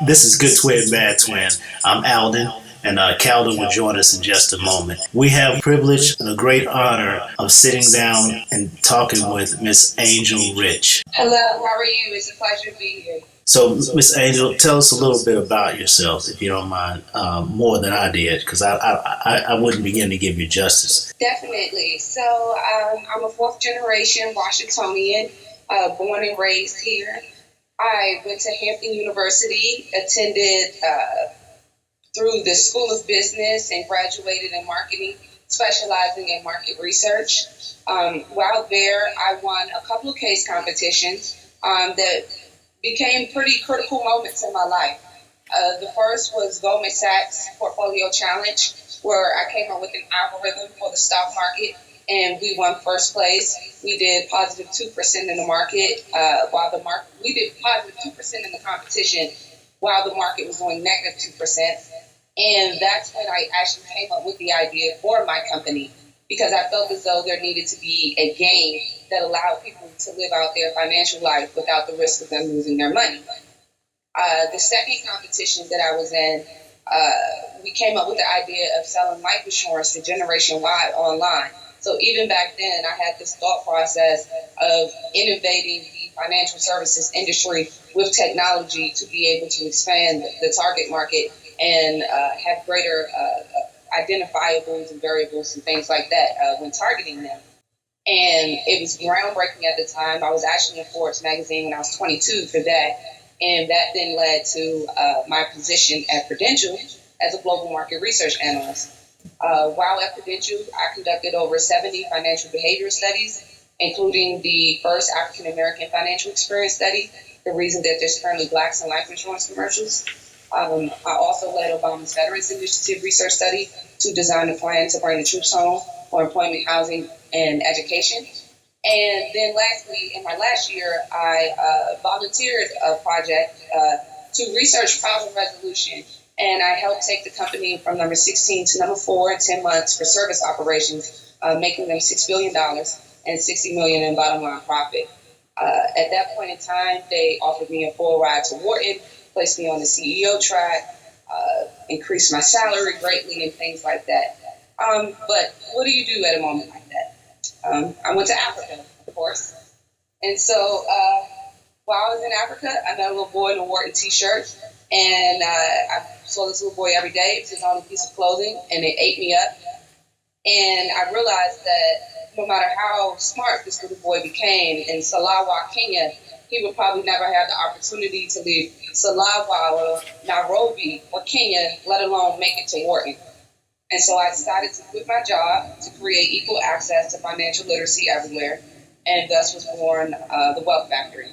This is Good Twin, Bad Twin. I'm Alden, and Calden will join us in just a moment. We have the privilege and a great honor of sitting down and talking with Miss Angel Rich. Hello, how are you? It's a pleasure to be here. So, Miss Angel, tell us a little bit about yourself, if you don't mind, more than I did, because I wouldn't begin to give you justice. Definitely. So, I'm a fourth generation Washingtonian, born and raised here. I went to Hampton University, attended through the School of Business, and graduated in marketing, specializing in market research. While there, I won a couple of case competitions that became pretty critical moments in my life. The first was Goldman Sachs Portfolio Challenge, where I came up with an algorithm for the stock market, and we won first place. We did positive 2% in the market, we did positive 2% in the competition, while the market was doing negative 2%. And that's when I actually came up with the idea for my company, because I felt as though there needed to be a game that allowed people to live out their financial life without the risk of them losing their money. The second competition that I was in, we came up with the idea of selling life insurance to Generation Y online. So even back then, I had this thought process of innovating the financial services industry with technology to be able to expand the target market and have greater identifiables and variables and things like that when targeting them. And it was groundbreaking at the time. I was actually in Forbes Magazine when I was 22 for that. And that then led to my position at Prudential as a global market research analyst. While at Prudential, I conducted over 70 financial behavior studies, including the first African-American financial experience study, the reason that there's currently blacks in life insurance commercials. I also led Obama's Veterans Initiative research study to design a plan to bring the troops home for employment, housing, and education. And then lastly, in my last year, I volunteered a project to research problem resolution. And I helped take the company from number 16 to number 4 in 10 months for service operations, making them $6 billion and $60 million in bottom line profit. At that point in time, they offered me a full ride to Wharton, placed me on the CEO track, increased my salary greatly and things like that. But what do you do at a moment like that? I went to Africa, of course. And so while I was in Africa, I met a little boy in a Wharton t-shirt. And I saw this little boy every day. It was his only piece of clothing, and it ate me up. And I realized that no matter how smart this little boy became in Salawa, Kenya, he would probably never have the opportunity to leave Salawa or Nairobi or Kenya, let alone make it to Wharton. And so I decided to quit my job to create equal access to financial literacy everywhere, and thus was born the Wealth Factory.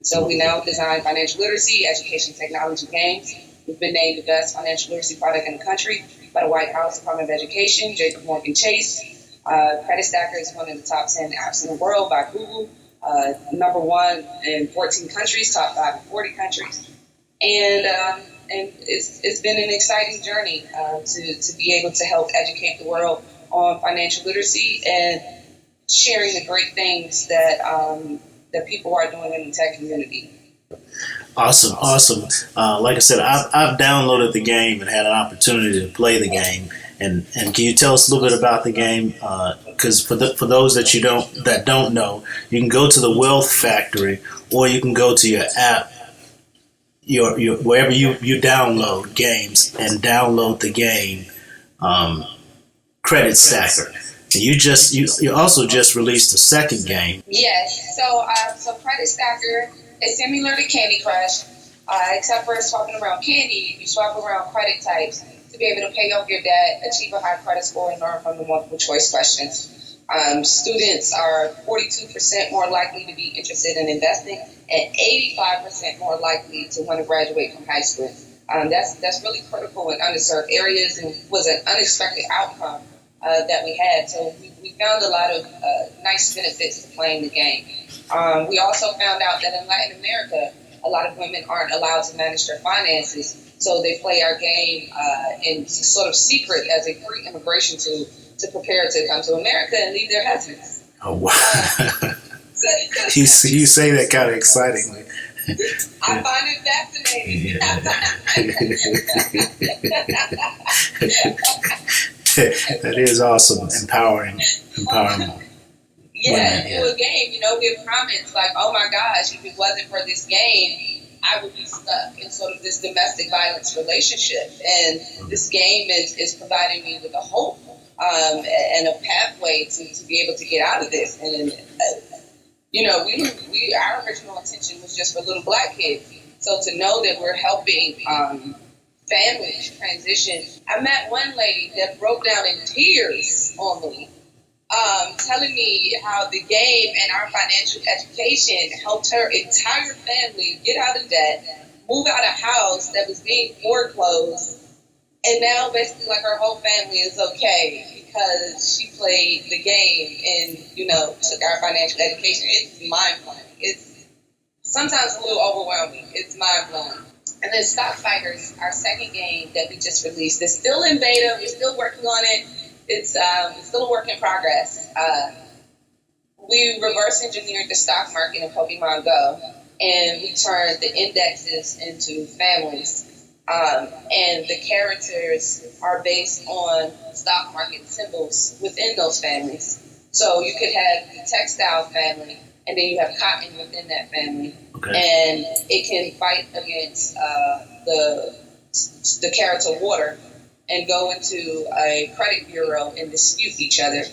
So we now design financial literacy, education, technology, games. We've been named the best financial literacy product in the country by the White House Department of Education, JP Morgan Chase. Credit Stacker is one of the top 10 apps in the world by Google. Number 1 in 14 countries, top 5 in 40 countries. And it's been an exciting journey to be able to help educate the world on financial literacy and sharing the great things that people are doing in the tech community. Awesome. Like I said, I've downloaded the game and had an opportunity to play the game. And can you tell us a little bit about the game? Because for those that don't know, you can go to the Wealth Factory, or you can go to your app, your wherever you download games, and download the game Credit Stacker. You also just released a second game. Yes. So Credit Stacker is similar to Candy Crush, except for swapping around candy. You swap around credit types to be able to pay off your debt, achieve a high credit score, and learn from the multiple choice questions. Students are 42% more likely to be interested in investing and 85% more likely to want to graduate from high school. That's really critical in underserved areas and was an unexpected outcome that we had. So we found a lot of nice benefits to playing the game. We also found out that in Latin America, a lot of women aren't allowed to manage their finances, so they play our game in sort of secret as a pre-immigration tool to prepare to come to America and leave their husbands. Oh, wow. You say that kind of excitingly. I find it fascinating. That is awesome. Empowering. Yeah, through a game, we have comments like, "Oh my gosh, if it wasn't for this game, I would be stuck in sort of this domestic violence relationship." And this game is providing me with a hope and a pathway to be able to get out of this. And our original intention was just for little Black kids. So to know that we're helping families transition. I met one lady that broke down in tears on me, telling me how the game and our financial education helped her entire family get out of debt, move out of a house that was being foreclosed, and now basically like her whole family is okay because she played the game and, took our financial education. It's mind-blowing. It's sometimes a little overwhelming. It's mind-blowing. And then Stock Fighters, our second game that we just released, is still in beta. We're still working on it. It's still a work in progress. We reverse engineered the stock market in Pokemon Go, and we turned the indexes into families. And the characters are based on stock market symbols within those families. So you could have the textile family, and then you have cotton within that family. Okay. And it can fight against the character water and go into a credit bureau and dispute each other.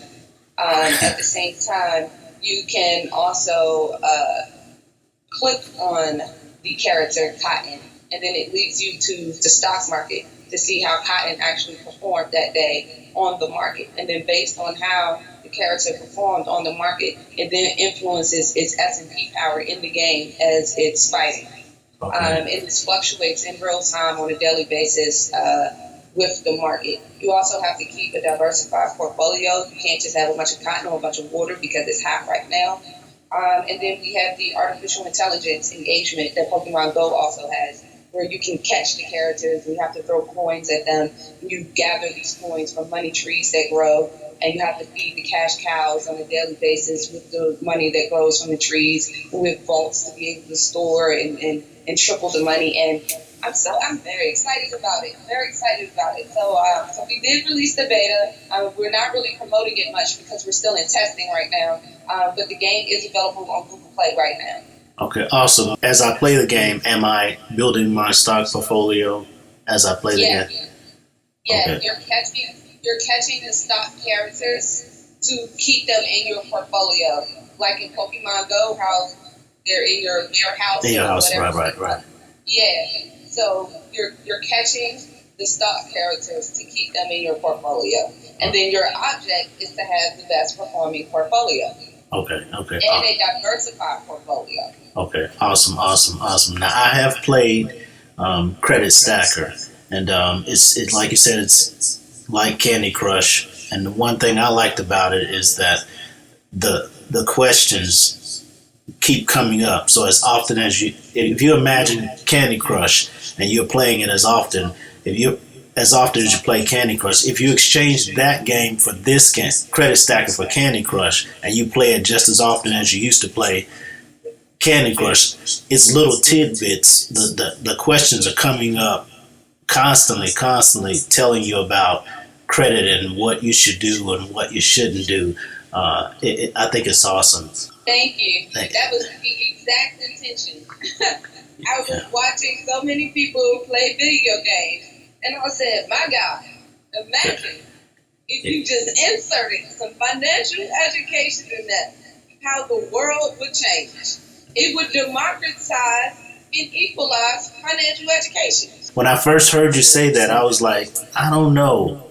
At the same time, you can also click on the character cotton, and then it leads you to the stock market to see how cotton actually performed that day on the market. And then based on how the character performed on the market, it then influences its S&P power in the game as it's fighting. Okay. And this fluctuates in real time on a daily basis with the market. You also have to keep a diversified portfolio. You can't just have a bunch of cotton or a bunch of water because it's hot right now. And then we have the artificial intelligence engagement that Pokemon Go also has, where you can catch the characters and you have to throw coins at them. You gather these coins from money trees that grow, and you have to feed the cash cows on a daily basis with the money that grows from the trees, with vaults to be able to store and triple the money. And I'm very excited about it. So we did release the beta. We're not really promoting it much because we're still in testing right now. But the game is available on Google Play right now. Okay, awesome. As I play the game, am I building my stock portfolio as I play the game? Yeah, okay. You're catching the stock characters to keep them in your portfolio. Like in Pokemon Go, how they're in your house. In your house, right. Yeah. So you're catching the stock characters to keep them in your portfolio. And then your object is to have the best performing portfolio. Okay. And a diversified portfolio. Okay, awesome. Now I have played Credit Stacker, and it's like you said, it's like Candy Crush. And the one thing I liked about it is that the questions keep coming up. So as often as if you imagine Candy Crush and you're playing it as often as you play Candy Crush, if you exchange that game for this game, Credit Stacker for Candy Crush, and you play it just as often as you used to play Candy Crush, it's little tidbits. The questions are coming up constantly telling you about credit and what you should do and what you shouldn't do. I think it's awesome. Thank you. That was the exact intention. I was watching so many people who play video games, and I said, my God, imagine if you just inserted some financial education in that, how the world would change. It would democratize and equalize financial education. When I first heard you say that, I was like, I don't know.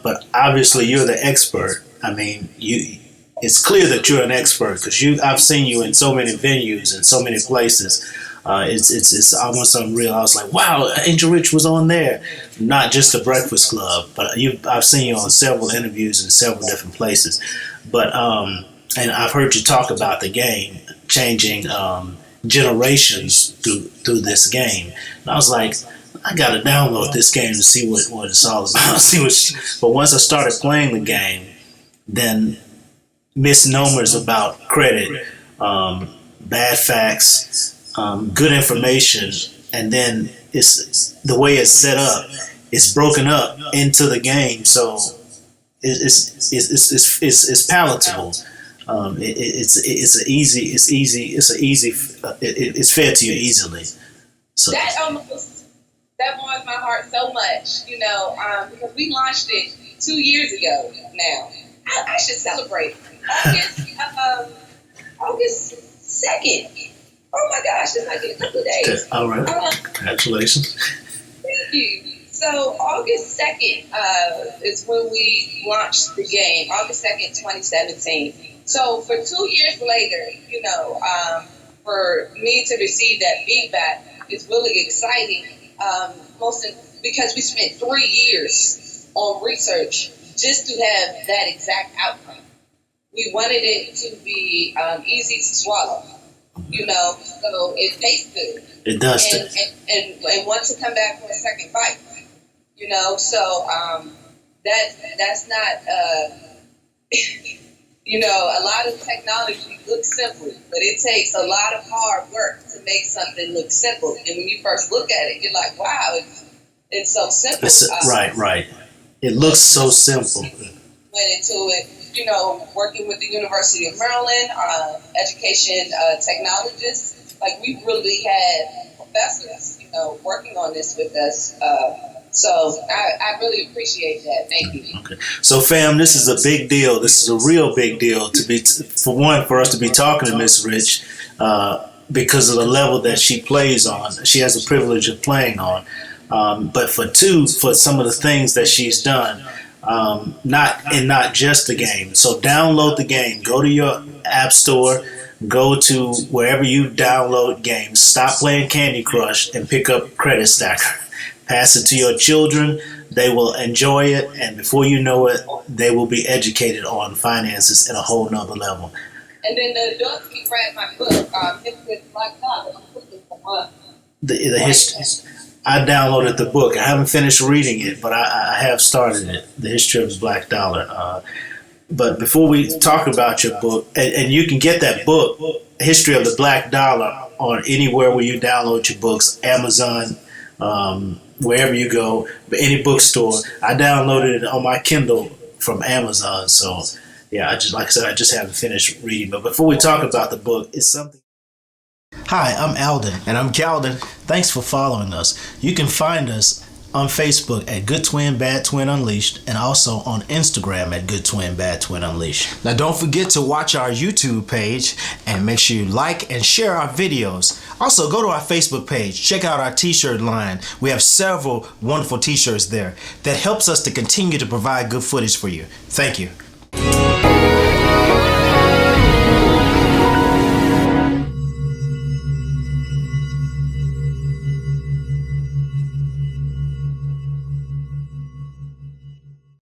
But obviously you're the expert. I mean, it's clear that you're an expert because I've seen you in so many venues and so many places. It's almost unreal. I was like, wow, Angel Rich was on there. Not just the Breakfast Club, but I've seen you on several interviews in several different places. But and I've heard you talk about the game changing generations through this game. And I was like, I gotta download this game to see what it's all about. But once I started playing the game, then misnomers about credit, bad facts, good information, and then it's the way it's set up. It's broken up into the game, so it's palatable. It's fed to you easily. So that warms my heart so much, because we launched it 2 years ago now. I should celebrate August 2nd. Oh my gosh, it's like in a couple of days. Okay. All right. Congratulations. Thank you. So August 2nd is when we launched the game, August 2nd, 2017. So for 2 years later, for me to receive that feedback is really exciting. Because we spent 3 years on research just to have that exact outcome. We wanted it to be easy to swallow, so it tastes good. It does. And want to come back for a second bite, so that's not, a lot of technology looks simple, but it takes a lot of hard work to make something look simple. And when you first look at it, you're like, wow, it's so simple. Right. It looks so simple. Went into it, working with the University of Maryland, education technologists. Like, we really had professors, working on this with us. So I really appreciate that. Thank you. Okay. So, fam, this is a big deal. This is a real big deal for us to be talking to Miss Rich, because of the level that she plays on. She has the privilege of playing on. But for some of the things that she's done, not just the game. So download the game. Go to your app store. Go to wherever you download games. Stop playing Candy Crush and pick up Credit Stacker. Pass it to your children. They will enjoy it, and before you know it, they will be educated on finances at a whole nother level. And then the adults can grab my book, History of the Black Dollar. I'm looking for one. The history. I downloaded the book. I haven't finished reading it, but I have started it. The History of the Black Dollar. But before we talk about your book, and you can get that book, History of the Black Dollar, on anywhere where you download your books, Amazon, wherever you go, any bookstore. I downloaded it on my Kindle from Amazon. So, yeah, I just haven't finished reading. But before we talk about the book, it's something. Hi, I'm Alden. And I'm Calden. Thanks for following us. You can find us on Facebook at Good Twin, Bad Twin Unleashed, and also on Instagram at Good Twin, Bad Twin Unleashed. Now, don't forget to watch our YouTube page and make sure you like and share our videos. Also, go to our Facebook page. Check out our t-shirt line. We have several wonderful t-shirts there that helps us to continue to provide good footage for you. Thank you.